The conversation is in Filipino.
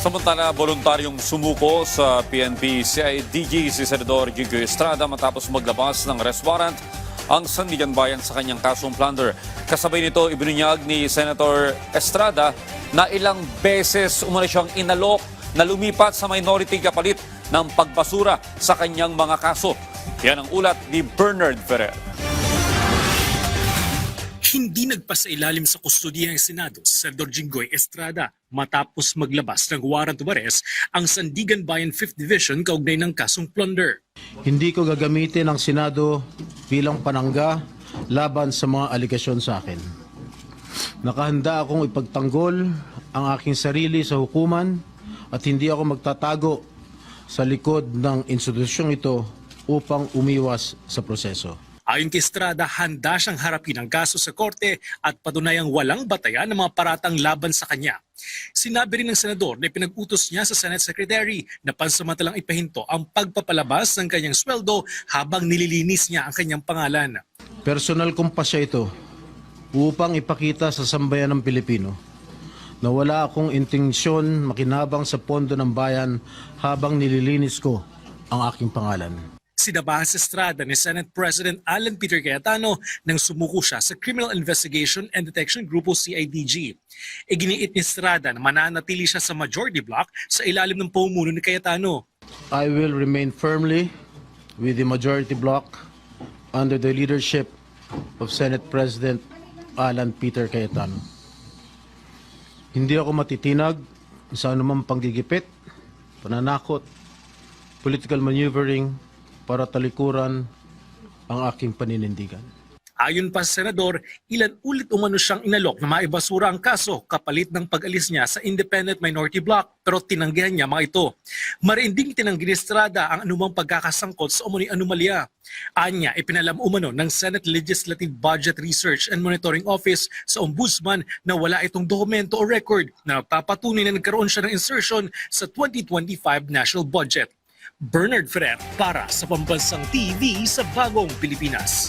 Samantala, voluntaryong sumuko sa PNP CIDG si Senador Gigo Estrada matapos maglabas ng arrest warrant ang Sandigan Bayan sa kanyang kasong plunder. Kasabay nito, ibinunyag ni Senator Estrada na ilang beses umano siyang inalok na lumipat sa minority kapalit ng pagbasura sa kanyang mga kaso. Yan ang ulat ni Bernard Ferrer. Hindi nagpasailalim sa kustodiya ng Senado si Senador Jinggoy Estrada matapos maglabas ng warrant of arrest ang Sandigan Bayan 5th Division kaugnay ng kasong plunder. Hindi ko gagamitin ang Senado bilang panangga laban sa mga aligasyon sa akin. Nakahanda akong ipagtanggol ang aking sarili sa hukuman at hindi ako magtatago sa likod ng institusyong ito upang umiwas sa proseso. Ayon kay Estrada, handa siyang harapin ang kaso sa korte at patunayang walang batayan ng mga paratang laban sa kanya. Sinabi rin ng senador na pinag-utos niya sa Senate Secretary na pansamantalang ipahinto ang pagpapalabas ng kanyang sweldo habang nililinis niya ang kanyang pangalan. Personal kong pasya ito upang ipakita sa sambayan ng Pilipino na wala akong intensyon makinabang sa pondo ng bayan habang nililinis ko ang aking pangalan. Sinabahan sa Estrada ni Senate President Alan Peter Cayetano nang sumuko siya sa Criminal Investigation and Detection Group o CIDG. Iginiit ni Estrada na mananatili siya sa majority block sa ilalim ng pamumuno ni Cayetano. I will remain firmly with the majority bloc under the leadership of Senate President Alan Peter Cayetano. Hindi ako matitinag sa anumang panggigipit, pananakot, political maneuvering para talikuran ang aking paninindigan. Ayon pa sa senador, ilan ulit umano siyang inalok na maibasura ang kaso kapalit ng pag-alis niya sa independent minority block pero tinanggihan niya mga ito. Mariinding tinanggi ni Estrada ang anumang pagkakasangkot sa umano'y anomalya. Anya, ipinalam umano ng Senate Legislative Budget Research and Monitoring Office sa Ombudsman na wala itong dokumento o record na nagpapatunay na nagkaroon siya ng insertion sa 2025 national budget. Bernard Ferrer para sa Pambansang TV sa Bagong Pilipinas.